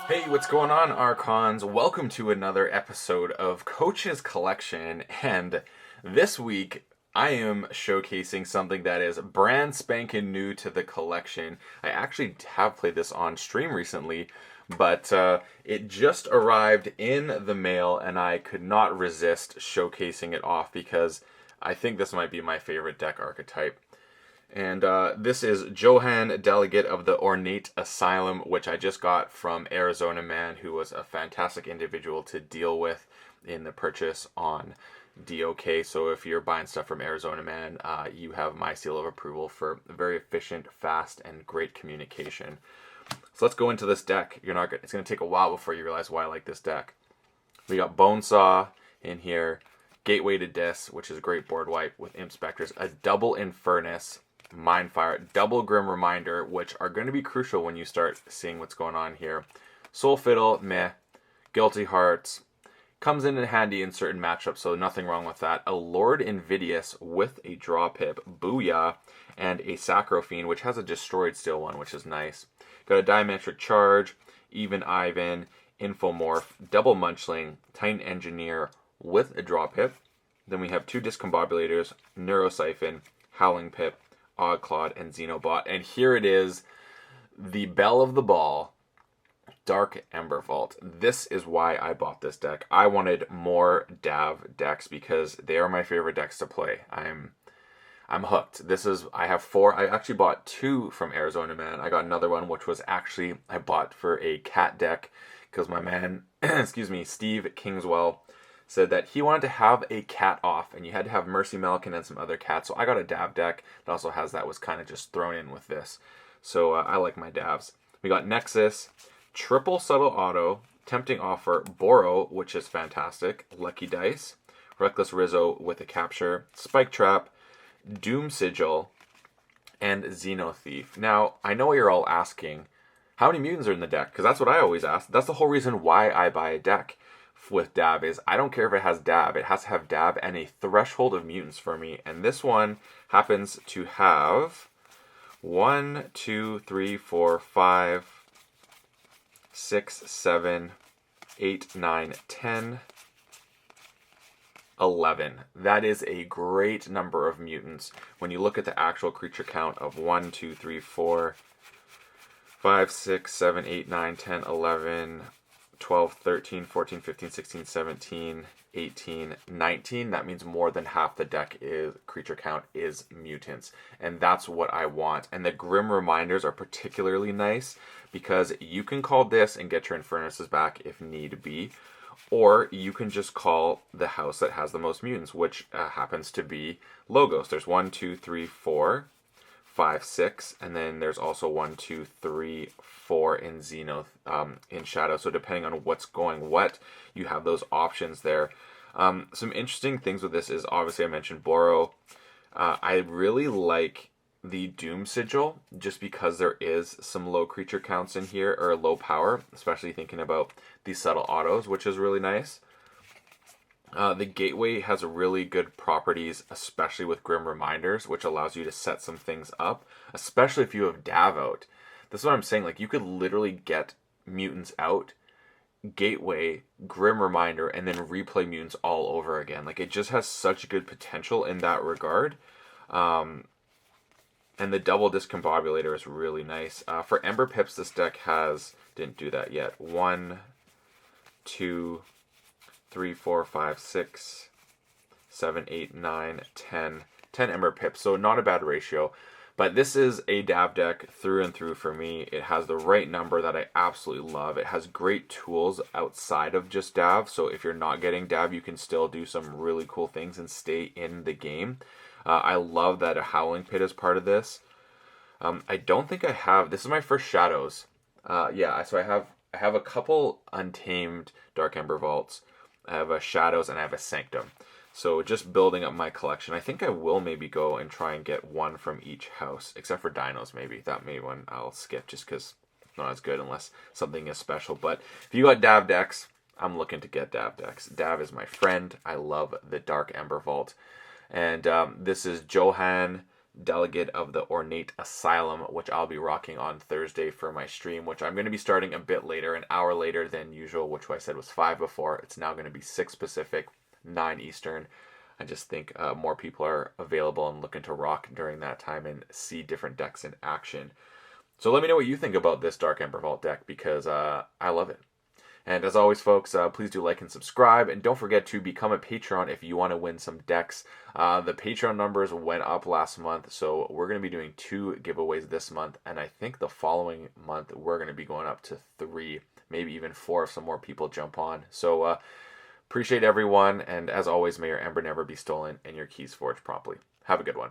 Hey, what's going on, Archons? Welcome to another episode of Coach's Collection, and this week I am showcasing something that is brand spanking new to the collection. I actually have played this on stream recently, but it just arrived in the mail, and I could not resist showcasing it off because I think this might be my favorite deck archetype. And this is Johan, Delegate of the Ornate Asylum, which I just got from Arizona Man, who was a fantastic individual to deal with in the purchase on DOK. So if you're buying stuff from Arizona Man, you have my seal of approval for very efficient, fast, and great communication. So let's go into this deck. It's going to take a while before you realize why I like this deck. We got Bonesaw in here, Gateway to Dis, which is a great board wipe with Imp Specters, a double Infernus, Mindfire, double Grim Reminder, which are going to be crucial when you start seeing what's going on here. Soul Fiddle, meh. Guilty Hearts, comes in handy in certain matchups, so nothing wrong with that. A Lord Invidious with a Draw Pip, Booyah, and a Sacrofiend, which has a Destroyed Steel one, which is nice. Got a Diametric Charge, Even Ivan, Infomorph, Double Munchling, Titan Engineer with a Draw Pip. Then we have two Discombobulators, Neurosiphon, Howling Pip, Oddclawed, and Xenobot. And here it is, the belle of the ball, Dark Ember Vault. This is why I bought this deck. I wanted more DAV decks because they are my favorite decks to play. I'm hooked. I have 4. I actually bought 2 from Arizona Man. I got another one, which was actually I bought for a cat deck because my man, Steve Kingswell, said that he wanted to have a cat off, and you had to have Mercy Melkin and some other cats. So I got a DAV deck that also has that, was kind of just thrown in with this. So I like my DAVs. We got Nexus, Triple Subtle Auto, Tempting Offer, Boro, which is fantastic, Lucky Dice, Reckless Rizzo with a Capture, Spike Trap, Doom Sigil, and Xeno Thief. Now, I know what you're all asking, how many mutants are in the deck? Because that's what I always ask. That's the whole reason why I buy a deck with DAV is I don't care if it has DAV. It has to have DAV and a threshold of mutants for me. And this one happens to have 1, 2, 3, 4, 5, 6, 7, 8, 9, 10, 11. That is a great number of mutants. When you look at the actual creature count of 1, 2, 3, 4, 5, 6, 7, 8, 9, 10, 11, 12, 13, 14, 15, 16, 17, 18, 19. That means more than half the deck is creature count is mutants. And that's what I want. And the Grim Reminders are particularly nice because you can call this and get your Infernuses back if need be. Or you can just call the house that has the most mutants, which happens to be Logos. There's 1, 2, 3, 4, 5, 6, and then there's also 1, 2, 3, 4 in Xeno in Shadow. So depending on what's going what, you have those options there. Some interesting things with this is obviously I mentioned Boro. I really like the Doom Sigil just because there is some low creature counts in here, or low power, especially thinking about these subtle autos, which is really nice. The Gateway has really good properties, especially with Grim Reminders, which allows you to set some things up, especially if you have DAV out. This is what I'm saying, like you could literally get mutants out, Gateway, Grim Reminder, and then replay mutants all over again. Like it just has such good potential in that regard. And the double Discombobulator is really nice. For Ember Pips, this deck didn't do that yet. 1, 2, 3, 4, 5, 6, 7, 8, 9, 10. 10 Ember Pips, so not a bad ratio. But this is a DAV deck through and through for me. It has the right number that I absolutely love. It has great tools outside of just DAV, so if you're not getting DAV, you can still do some really cool things and stay in the game. I love that a Howling Pit is part of this. I don't think I have... This is my first Shadows. So I have a couple Untamed Dark Ember Vaults. I have a Shadows and I have a Sanctum. So just building up my collection. I think I will maybe go and try and get one from each house, except for Dinos maybe. That may one I'll skip just because it's not as good unless something is special. But if you got DAV decks, I'm looking to get DAV decks. DAV is my friend. I love the Dark Ember Vault. And this is Johan, delegate of the Ornate Asylum, which I'll be rocking on Thursday for my stream, which I'm going to be starting a bit later, an hour later than usual, which I said was 5 before. It's now going to be 6 Pacific, 9 Eastern. I just think more people are available and looking to rock during that time and see different decks in action. So let me know what you think about this Dark Ember Vault deck, because I love it. And as always, folks, please do like and subscribe. And don't forget to become a Patreon if you want to win some decks. The Patreon numbers went up last month, so we're going to be doing 2 giveaways this month. And I think the following month, we're going to be going up to 3, maybe even 4 if some more people jump on. So appreciate everyone. And as always, may your Ember never be stolen and your keys forged promptly. Have a good one.